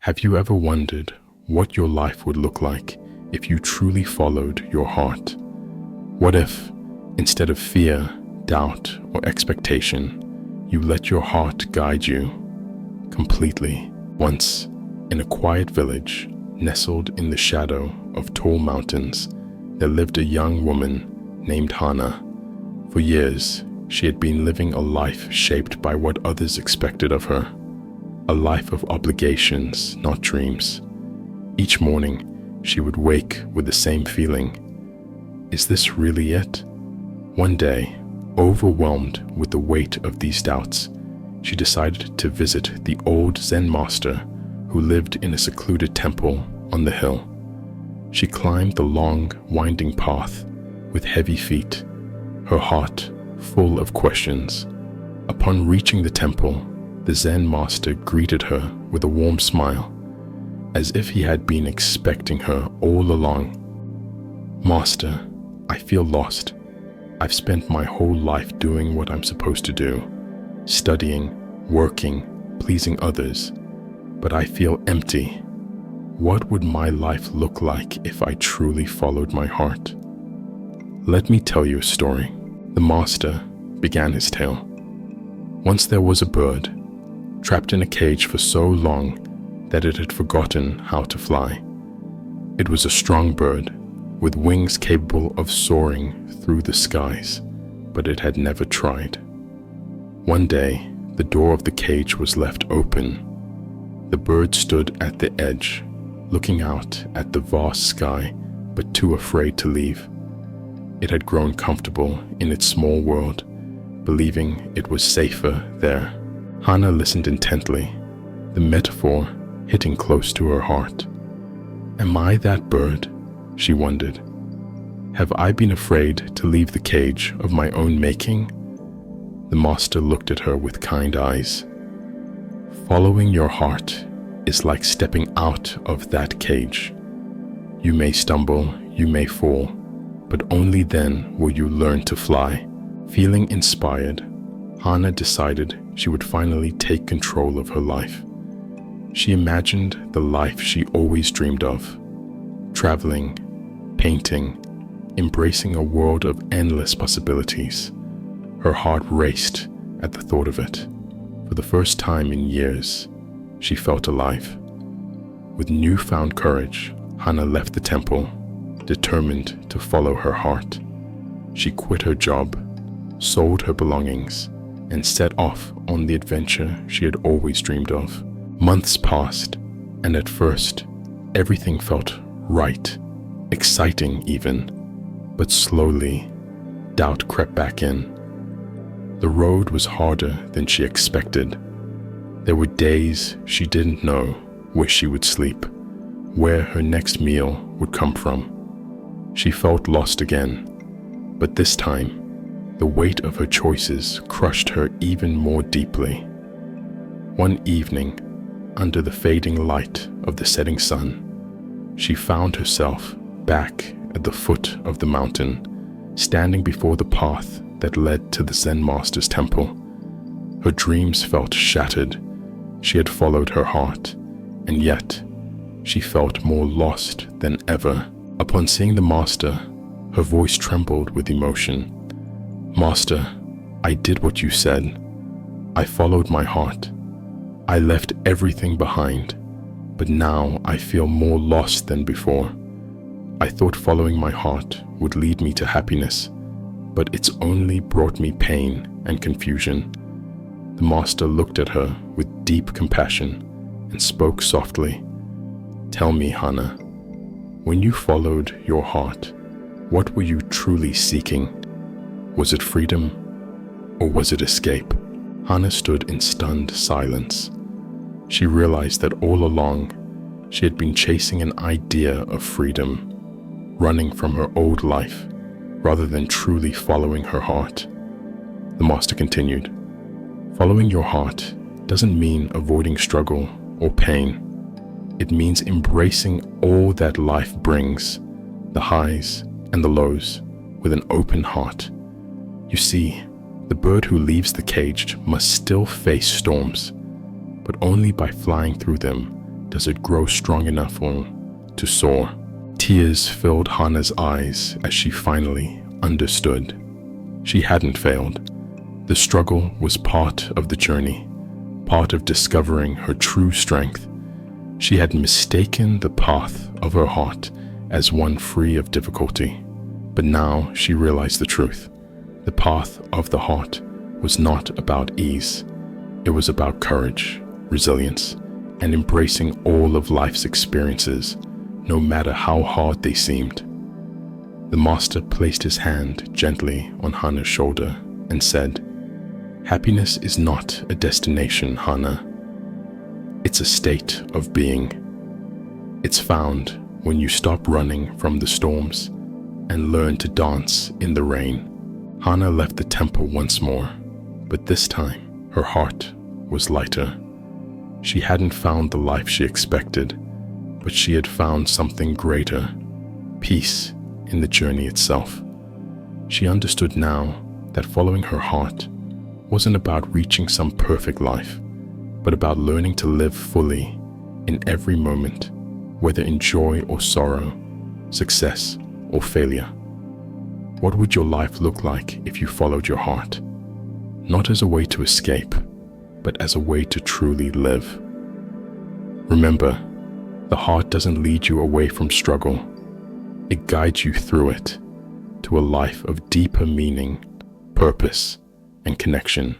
Have you ever wondered what your life would look like if you truly followed your heart? What if, instead of fear, doubt, or expectation, you let your heart guide you completely? Once, in a quiet village nestled in the shadow of tall mountains, there lived a young woman named Hana. For years, she had been living a life shaped by what others expected of her. A life of obligations, not dreams. Each morning, she would wake with the same feeling. Is this really it? One day, overwhelmed with the weight of these doubts, she decided to visit the old Zen master who lived in a secluded temple on the hill. She climbed the long, winding path with heavy feet, her heart full of questions. Upon reaching the temple, the Zen master greeted her with a warm smile, as if he had been expecting her all along. "Master, I feel lost. I've spent my whole life doing what I'm supposed to do, studying, working, pleasing others, but I feel empty. What would my life look like if I truly followed my heart?" "Let me tell you a story." The master began his tale. Once there was a bird, trapped in a cage for so long that it had forgotten how to fly. It was a strong bird, with wings capable of soaring through the skies, but it had never tried. One day, the door of the cage was left open. The bird stood at the edge, looking out at the vast sky, but too afraid to leave. It had grown comfortable in its small world, believing it was safer there. Hana listened intently, the metaphor hitting close to her heart. "Am I that bird?" she wondered. "Have I been afraid to leave the cage of my own making?" The master looked at her with kind eyes. "Following your heart is like stepping out of that cage. You may stumble, you may fall, but only then will you learn to fly." Feeling inspired, Hana decided she would finally take control of her life. She imagined the life she always dreamed of, traveling, painting, embracing a world of endless possibilities. Her heart raced at the thought of it. For the first time in years, she felt alive. With newfound courage, Hana left the temple, determined to follow her heart. She quit her job, sold her belongings, and set off on the adventure she had always dreamed of. Months passed, and at first, everything felt right, exciting even, but slowly, doubt crept back in. The road was harder than she expected. There were days she didn't know where she would sleep, where her next meal would come from. She felt lost again, but this time, the weight of her choices crushed her even more deeply. One evening, under the fading light of the setting sun, she found herself back at the foot of the mountain, standing before the path that led to the Zen master's temple. Her dreams felt shattered. She had followed her heart, and yet she felt more lost than ever. Upon seeing the master, her voice trembled with emotion. "Master, I did what you said. I followed my heart. I left everything behind, but now I feel more lost than before. I thought following my heart would lead me to happiness, but it's only brought me pain and confusion." The master looked at her with deep compassion and spoke softly. "Tell me, Hana, when you followed your heart, what were you truly seeking? Was it freedom, or was it escape?" Hana stood in stunned silence. She realized that all along, she had been chasing an idea of freedom, running from her old life, rather than truly following her heart. The master continued, "Following your heart doesn't mean avoiding struggle or pain. It means embracing all that life brings, the highs and the lows, with an open heart. You see, the bird who leaves the cage must still face storms, but only by flying through them does it grow strong enough to soar? Tears filled Hana's eyes as she finally understood. She hadn't failed. The struggle was part of the journey, part of discovering her true strength. She had mistaken the path of her heart as one free of difficulty, but now she realized the truth. The path of the heart was not about ease. It was about courage, resilience, and embracing all of life's experiences, no matter how hard they seemed. The master placed his hand gently on Hana's shoulder and said, "Happiness is not a destination, Hana. It's a state of being. It's found when you stop running from the storms and learn to dance in the rain." Hana left the temple once more, but this time her heart was lighter. She hadn't found the life she expected, but she had found something greater, peace in the journey itself. She understood now that following her heart wasn't about reaching some perfect life, but about learning to live fully in every moment, whether in joy or sorrow, success or failure. What would your life look like if you followed your heart? Not as a way to escape, but as a way to truly live. Remember, the heart doesn't lead you away from struggle. It guides you through it to a life of deeper meaning, purpose, and connection.